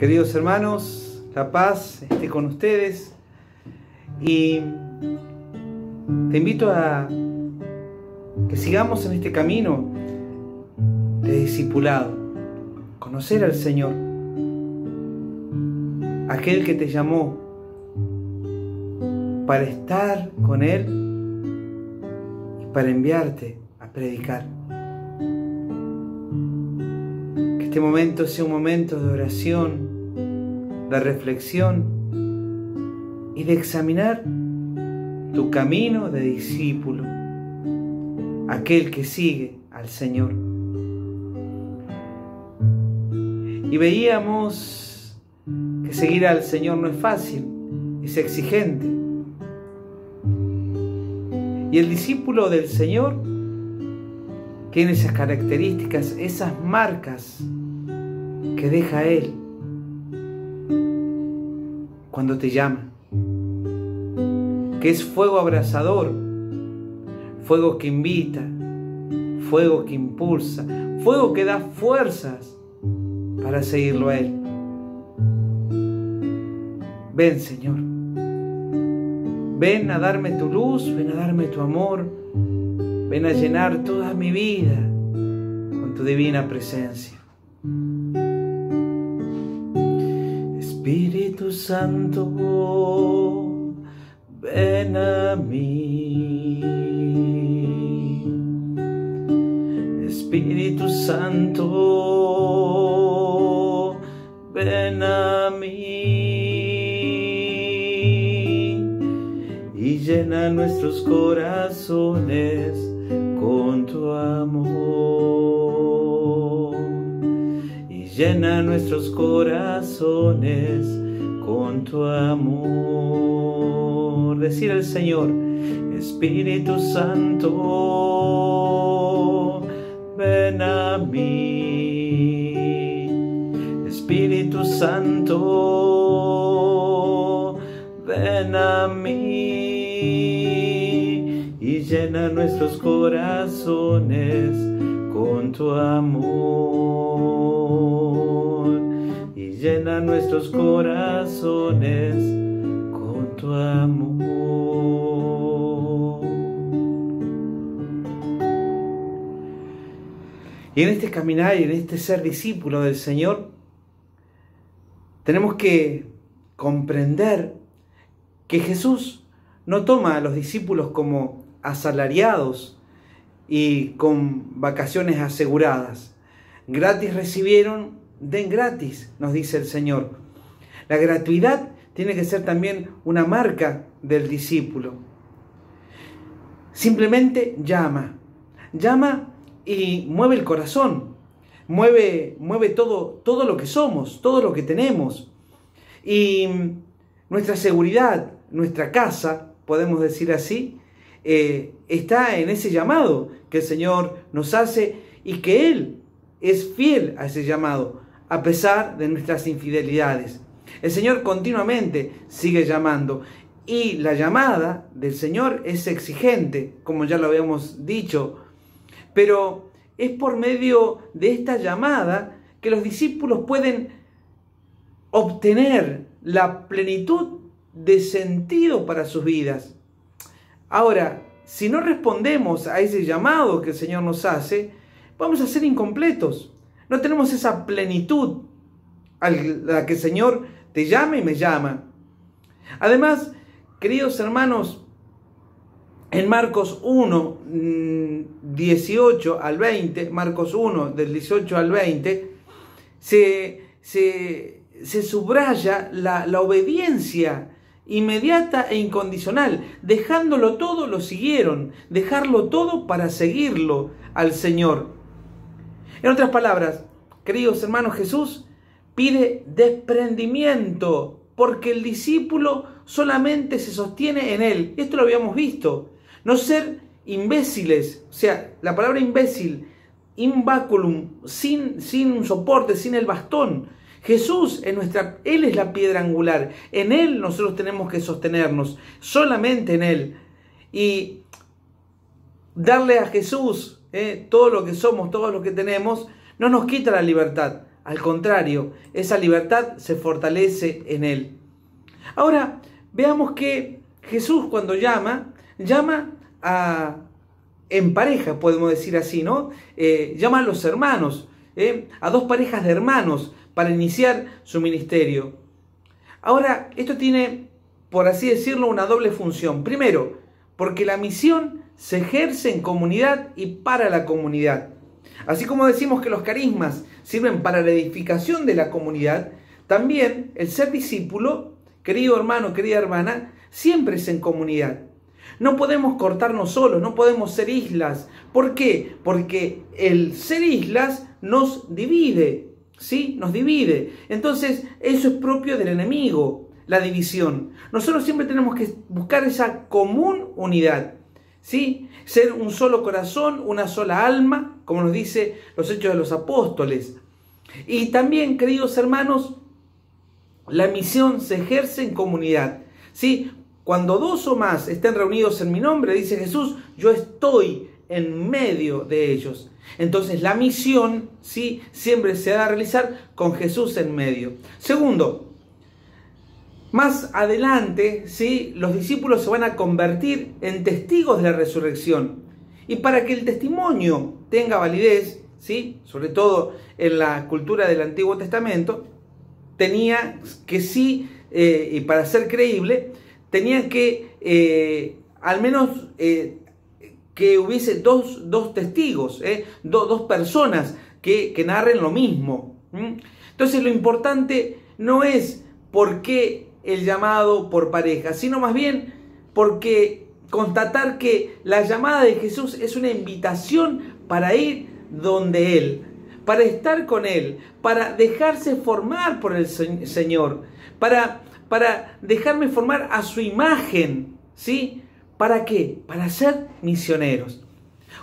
Queridos hermanos, la paz esté con ustedes y te invito a que sigamos en este camino de discipulado, conocer al Señor, aquel que te llamó para estar con Él y para enviarte a predicar. Que este momento sea un momento de oración, de reflexión y de examinar tu camino de discípulo, aquel que sigue al Señor. Y veíamos que seguir al Señor no es fácil, es exigente. Y el discípulo del Señor tiene esas características, esas marcas que deja Él cuando te llama, que es fuego abrasador, fuego que invita, fuego que impulsa, fuego que da fuerzas para seguirlo a Él. Ven, Señor, ven a darme tu luz, ven a darme tu amor, ven a llenar toda mi vida con tu divina presencia. Espíritu Santo, ven a mí. Espíritu Santo, ven a mí y llena nuestros corazones con tu amor. Y llena nuestros corazones con tu amor. Decir al Señor: Espíritu Santo, ven a mí. Espíritu Santo, ven a mí y llena nuestros corazones con tu amor. Y llena nuestros corazones con tu amor. Y en este caminar y en este ser discípulo del Señor, tenemos que comprender que Jesús no toma a los discípulos como asalariados y con vacaciones aseguradas. Gratis recibieron, den gratis, nos dice el Señor. La gratuidad tiene que ser también una marca del discípulo. Simplemente llama y mueve el corazón, mueve todo lo que somos, todo lo que tenemos. Y nuestra seguridad, nuestra casa, podemos decir así, está en ese llamado que el Señor nos hace y que Él es fiel a ese llamado, a pesar de nuestras infidelidades. El Señor continuamente sigue llamando y la llamada del Señor es exigente, como ya lo habíamos dicho, pero es por medio de esta llamada que los discípulos pueden obtener la plenitud de sentido para sus vidas. Ahora, si no respondemos a ese llamado que el Señor nos hace, vamos a ser incompletos. No tenemos esa plenitud a la que el Señor te llama y me llama. Además, queridos hermanos, en Marcos 1, 18 al 20, Marcos 1, del 18 al 20, se subraya la obediencia inmediata e incondicional. Dejándolo todo, lo siguieron. Dejarlo todo para seguirlo al Señor. En otras palabras, queridos hermanos, Jesús pide desprendimiento, porque el discípulo solamente se sostiene en Él. Esto lo habíamos visto. No ser imbéciles, o sea, la palabra imbécil, imbaculum, sin un soporte, sin el bastón. Jesús Él es la piedra angular. En Él nosotros tenemos que sostenernos, solamente en Él. Y darle a Jesús todo lo que somos, todo lo que tenemos, no nos quita la libertad. al contrario, esa libertad se fortalece en él. Ahora, veamos que Jesús cuando llama en pareja, podemos decir así, ¿no? Llama a los hermanos, a dos parejas de hermanos para iniciar su ministerio. Ahora, esto tiene, por así decirlo, una doble función. Primero, porque la misión se ejerce en comunidad y para la comunidad. Así como decimos que los carismas sirven para la edificación de la comunidad, también el ser discípulo, querido hermano, querida hermana, siempre es en comunidad. No podemos cortarnos solos, no podemos ser islas. ¿Por qué? Porque el ser islas nos divide, ¿sí? Nos divide. Entonces, eso es propio del enemigo, la división. Nosotros siempre tenemos que buscar esa común unidad, ¿sí? Ser un solo corazón, una sola alma, como nos dice los Hechos de los Apóstoles. Y también, queridos hermanos, la misión se ejerce en comunidad, ¿sí? Cuando dos o más estén reunidos en mi nombre, dice Jesús, yo estoy en medio de ellos. Entonces la misión, ¿sí?, siempre se va a realizar con Jesús en medio. Segundo, más adelante, ¿sí?, los discípulos se van a convertir en testigos de la resurrección. Y para que el testimonio tenga validez, ¿sí?, sobre todo en la cultura del Antiguo Testamento, tenía que y para ser creíble, tenía que al menos que hubiese dos testigos, dos personas que narren lo mismo. Entonces lo importante no es por qué el llamado por pareja, sino más bien porque constatar que la llamada de Jesús es una invitación para ir donde Él, para estar con Él, para dejarse formar por el Señor, para dejarme formar a su imagen, ¿sí? ¿Para qué? Para ser misioneros.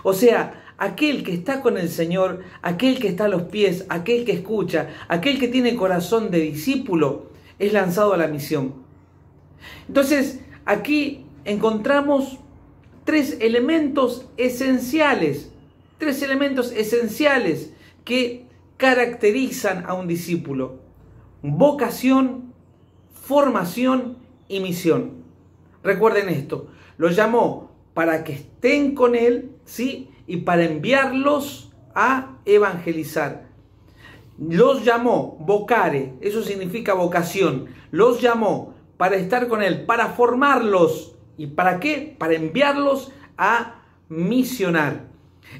O sea, aquel que está con el Señor, aquel que está a los pies, aquel que escucha, aquel que tiene corazón de discípulo, es lanzado a la misión. Entonces, aquí encontramos tres elementos esenciales que caracterizan a un discípulo: vocación, formación y misión. Recuerden esto, los llamó para que estén con Él, ¿sí?, y para enviarlos a evangelizar. Los llamó, vocare, eso significa vocación. Los llamó para estar con Él, para formarlos. ¿Y para qué? Para enviarlos a misionar.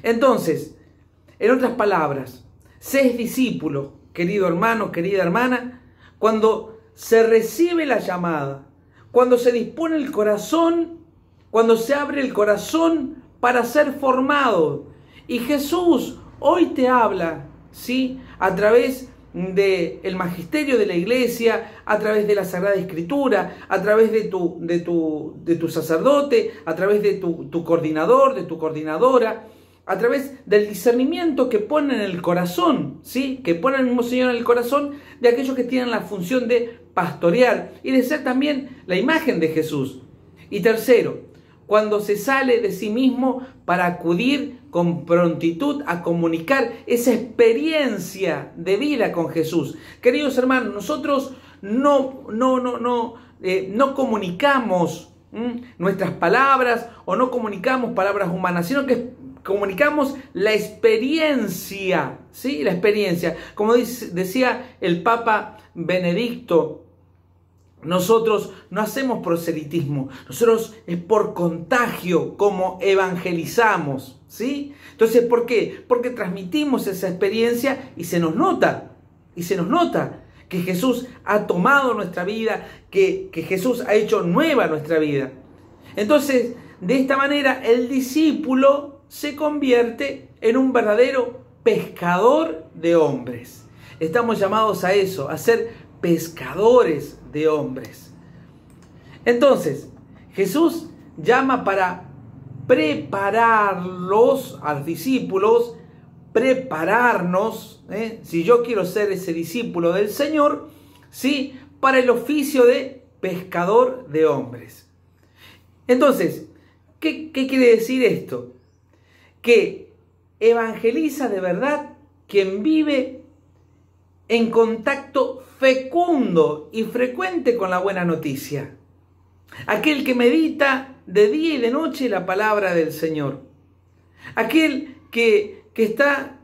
Entonces, en otras palabras, se es discípulo, querido hermano, querida hermana, cuando se recibe la llamada, cuando se dispone el corazón, cuando se abre el corazón para ser formado. Y Jesús hoy te habla, ¿sí?, a través del magisterio de la iglesia, a través de la Sagrada Escritura, a través de tu sacerdote, a través de tu coordinador, de tu coordinadora, a través del discernimiento que pone en el corazón, ¿sí?, que pone el mismo Señor en el corazón de aquellos que tienen la función de pastorear y de ser también la imagen de Jesús. Y tercero, cuando se sale de sí mismo para acudir con prontitud a comunicar esa experiencia de vida con Jesús. Queridos hermanos, nosotros no comunicamos nuestras palabras o no comunicamos palabras humanas, sino que comunicamos la experiencia, ¿sí? La experiencia. Como decía el Papa Benedicto, nosotros no hacemos proselitismo, nosotros es por contagio como evangelizamos, ¿sí? Entonces, ¿por qué? Porque transmitimos esa experiencia y se nos nota que Jesús ha tomado nuestra vida, que Jesús ha hecho nueva nuestra vida. Entonces, de esta manera, el discípulo se convierte en un verdadero pescador de hombres. Estamos llamados a eso, a ser pescadores de hombres. Entonces, Jesús llama para prepararlos a los discípulos, prepararnos, si yo quiero ser ese discípulo del Señor, ¿sí?, para el oficio de pescador de hombres. Entonces, ¿qué quiere decir esto? Que evangeliza de verdad quien vive en contacto fecundo y frecuente con la buena noticia. Aquel que medita de día y de noche la palabra del Señor. Aquel que está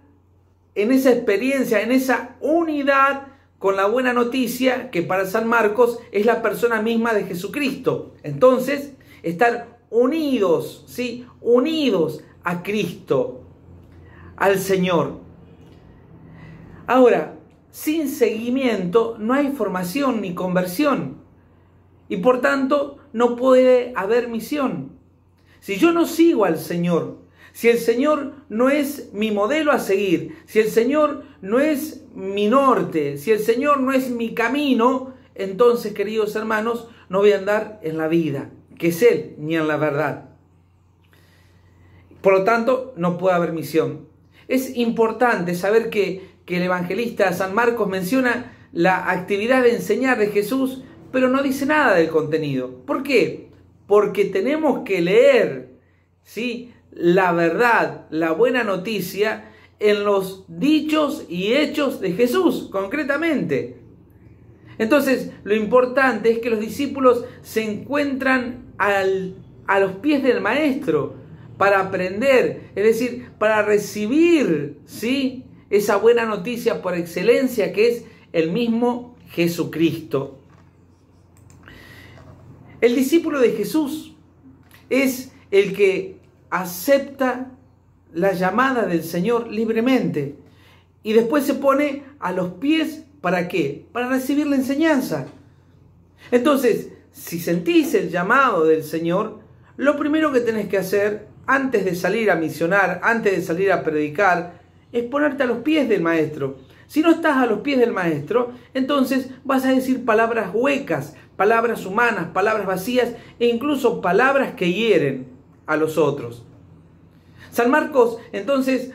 en esa experiencia, en esa unidad con la buena noticia, que para San Marcos es la persona misma de Jesucristo. Entonces, estar unidos, ¿sí? Unidos a Cristo, al Señor. Ahora, sin seguimiento no hay formación ni conversión. Y por tanto, no puede haber misión. Si yo no sigo al Señor, si el Señor no es mi modelo a seguir, si el Señor no es mi norte, si el Señor no es mi camino, entonces, queridos hermanos, no voy a andar en la vida, que es Él, ni en la verdad. Por lo tanto, no puede haber misión. Es importante saber que el evangelista San Marcos menciona la actividad de enseñar de Jesús, pero no dice nada del contenido. ¿Por qué? Porque tenemos que leer, ¿sí?, la verdad, la buena noticia, en los dichos y hechos de Jesús, concretamente. Entonces, lo importante es que los discípulos se encuentran a los pies del Maestro para aprender, es decir, para recibir, ¿sí?, esa buena noticia por excelencia que es el mismo Jesucristo. El discípulo de Jesús es el que acepta la llamada del Señor libremente y después se pone a los pies, ¿para qué? Para recibir la enseñanza. Entonces, si sentís el llamado del Señor, lo primero que tenés que hacer antes de salir a misionar, antes de salir a predicar, es ponerte a los pies del Maestro. Si no estás a los pies del Maestro, entonces vas a decir palabras huecas, palabras humanas, palabras vacías e incluso palabras que hieren a los otros. San Marcos, entonces,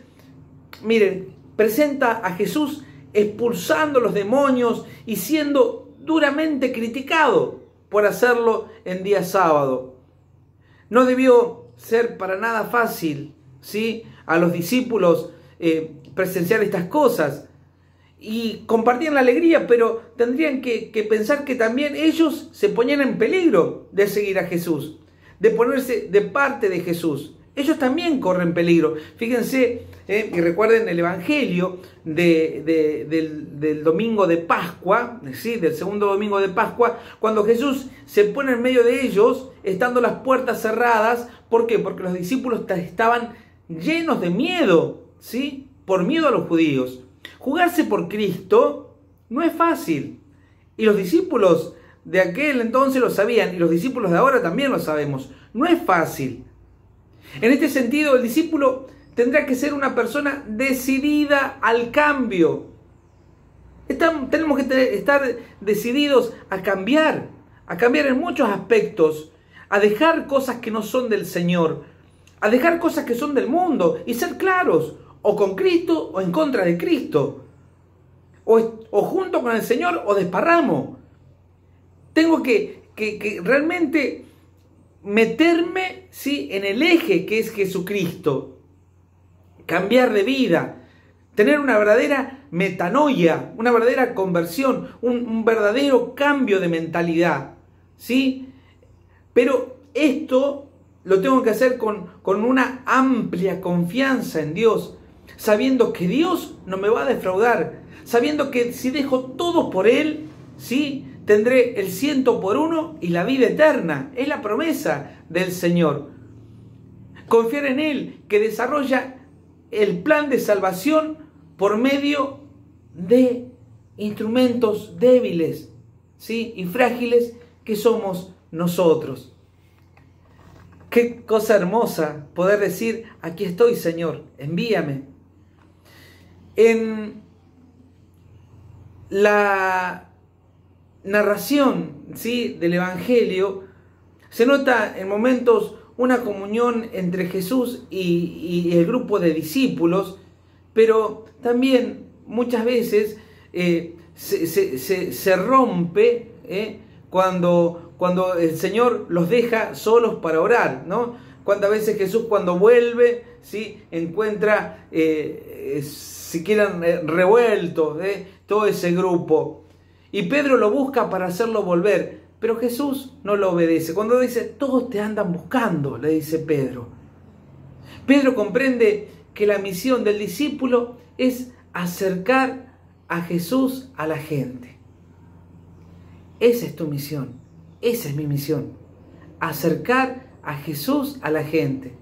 miren, presenta a Jesús expulsando los demonios y siendo duramente criticado por hacerlo en día sábado. No debió ser para nada fácil, ¿sí?, a los discípulos presenciar estas cosas. Y compartían la alegría, pero tendrían que pensar que también ellos se ponían en peligro de seguir a Jesús, de ponerse de parte de Jesús. Ellos también corren peligro. Fíjense, y recuerden el Evangelio del domingo de Pascua, ¿sí?, del segundo domingo de Pascua, cuando Jesús se pone en medio de ellos, estando las puertas cerradas. ¿Por qué? Porque los discípulos estaban llenos de miedo, ¿sí?, por miedo a los judíos. Jugarse por Cristo no es fácil. Y los discípulos de aquel entonces lo sabían, y los discípulos de ahora también lo sabemos. No es fácil. En este sentido, el discípulo tendrá que ser una persona decidida al cambio. Tenemos que estar decididos a cambiar en muchos aspectos, a dejar cosas que no son del Señor, a dejar cosas que son del mundo y ser claros, o con Cristo o en contra de Cristo, o junto con el Señor o desparramo. Tengo que realmente meterme, ¿sí?, en el eje que es Jesucristo, cambiar de vida, tener una verdadera metanoia, una verdadera conversión, un verdadero cambio de mentalidad, ¿sí? Pero esto lo tengo que hacer con una amplia confianza en Dios, sabiendo que Dios no me va a defraudar, sabiendo que si dejo todo por Él, ¿sí?, tendré el 100 por 1 y la vida eterna. Es la promesa del Señor. Confiar en Él, que desarrolla el plan de salvación por medio de instrumentos débiles, ¿sí?, y frágiles que somos nosotros. Qué cosa hermosa poder decir: aquí estoy, Señor, envíame. En la narración, ¿sí?, del Evangelio se nota en momentos una comunión entre Jesús y el grupo de discípulos, pero también muchas veces se rompe cuando el Señor los deja solos para orar, ¿no? ¿Cuántas veces Jesús cuando vuelve, ¿sí?, encuentra, si quieren, revuelto todo ese grupo? Y Pedro lo busca para hacerlo volver, pero Jesús no lo obedece. Cuando dice, todos te andan buscando, le dice Pedro. Pedro comprende que la misión del discípulo es acercar a Jesús a la gente. Esa es tu misión, esa es mi misión, acercar a Jesús a la gente.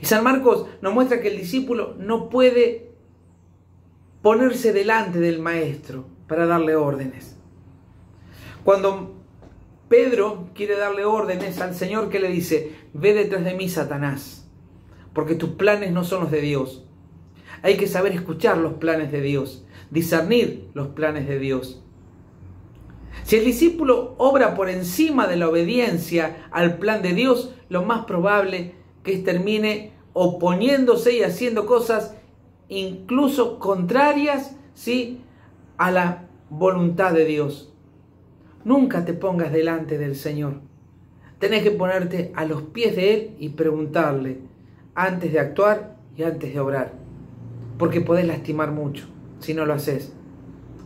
Y San Marcos nos muestra que el discípulo no puede ponerse delante del maestro para darle órdenes. Cuando Pedro quiere darle órdenes al Señor, ¿qué le dice? Ve detrás de mí, Satanás, porque tus planes no son los de Dios. Hay que saber escuchar los planes de Dios, discernir los planes de Dios. Si el discípulo obra por encima de la obediencia al plan de Dios, lo más probable que termine oponiéndose y haciendo cosas incluso contrarias, ¿sí?, a la voluntad de Dios. Nunca te pongas delante del Señor. Tenés que ponerte a los pies de Él y preguntarle antes de actuar y antes de obrar. Porque podés lastimar mucho si no lo haces.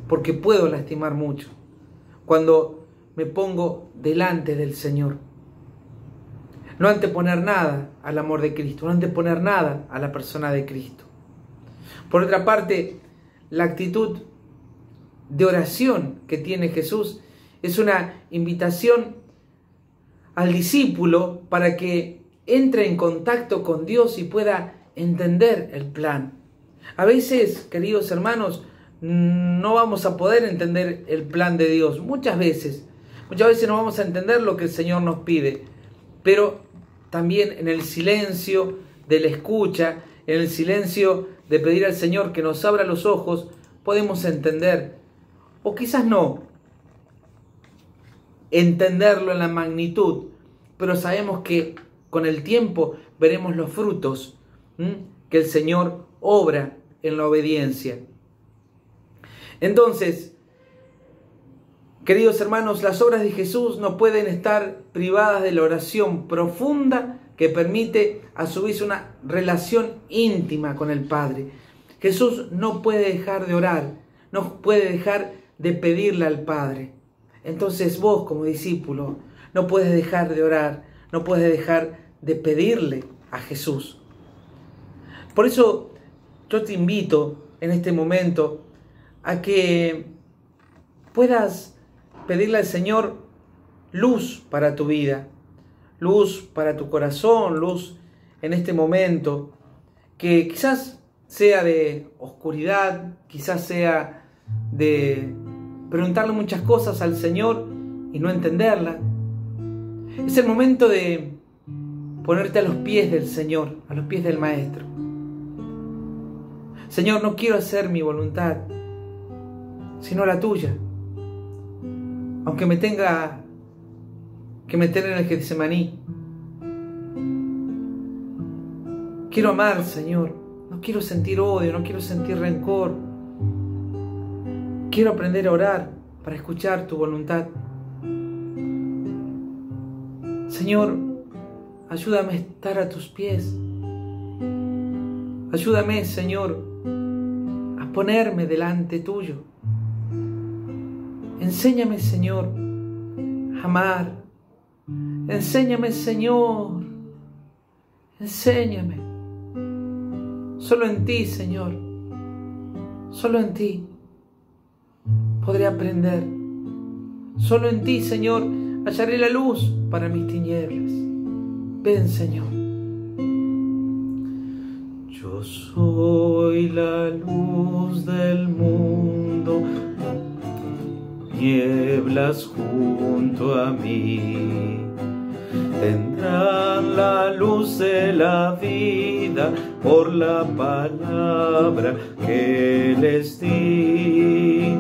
Porque puedo lastimar mucho cuando me pongo delante del Señor. No anteponer nada al amor de Cristo, no anteponer nada a la persona de Cristo. Por otra parte, la actitud de oración que tiene Jesús es una invitación al discípulo para que entre en contacto con Dios y pueda entender el plan. A veces, queridos hermanos, no vamos a poder entender el plan de Dios. Muchas veces no vamos a entender lo que el Señor nos pide. Pero también en el silencio de la escucha, en el silencio de pedir al Señor que nos abra los ojos, podemos entender, o quizás no entenderlo en la magnitud, pero sabemos que con el tiempo veremos los frutos que el Señor obra en la obediencia. Entonces, queridos hermanos, las obras de Jesús no pueden estar privadas de la oración profunda que permite a su vez una relación íntima con el Padre. Jesús no puede dejar de orar, no puede dejar de pedirle al Padre. Entonces vos, como discípulo, no puedes dejar de orar, no puedes dejar de pedirle a Jesús. Por eso yo te invito en este momento a que puedas pedirle al Señor luz para tu vida, luz para tu corazón, luz en este momento, que quizás sea de oscuridad, quizás sea de preguntarle muchas cosas al Señor y no entenderla. Es el momento de ponerte a los pies del Señor, a los pies del Maestro. Señor, no quiero hacer mi voluntad, sino la tuya. Aunque me tenga que meter en el Getsemaní. Quiero amar, Señor. No quiero sentir odio, no quiero sentir rencor. Quiero aprender a orar para escuchar tu voluntad. Señor, ayúdame a estar a tus pies. Ayúdame, Señor, a ponerme delante tuyo. Enséñame, Señor, a amar. Enséñame, Señor. Enséñame. Solo en ti, Señor. Solo en ti podré aprender. Solo en ti, Señor, hallaré la luz para mis tinieblas. Ven, Señor. Yo soy la luz del mundo. Nieblas junto a mí tendrán la luz de la vida por la palabra que les di.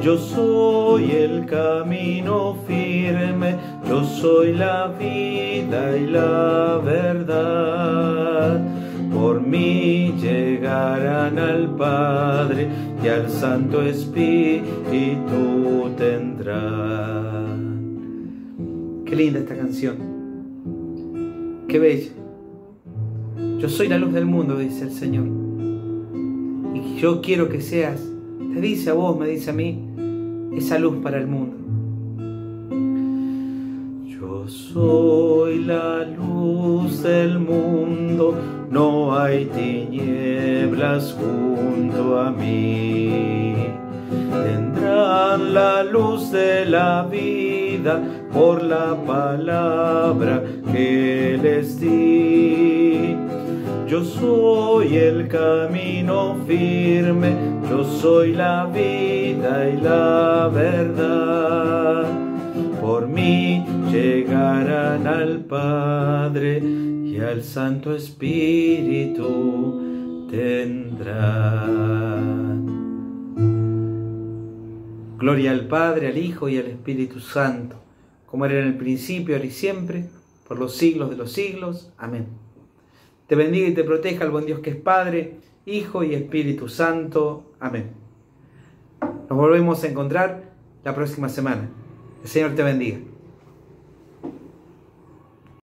Yo soy el camino firme, yo soy la vida y la verdad. Por mí llegarán al Padre y al Santo Espíritu tendrán. Qué linda esta canción. Qué bello. Yo soy la luz del mundo, dice el Señor. Y yo quiero que seas, te dice a vos, me dice a mí, esa luz para el mundo. Yo soy la luz del mundo, no hay tinieblas junto a mí. Tendrán la luz de la vida por la palabra que les di. Yo soy el camino firme, yo soy la vida y la verdad. Por mí llegarán al Padre y al Santo Espíritu tendrán. Gloria al Padre, al Hijo y al Espíritu Santo, como era en el principio, ahora y siempre, por los siglos de los siglos. Amén. Te bendiga y te proteja el buen Dios que es Padre, Hijo y Espíritu Santo. Amén. Nos volvemos a encontrar la próxima semana. El Señor te bendiga.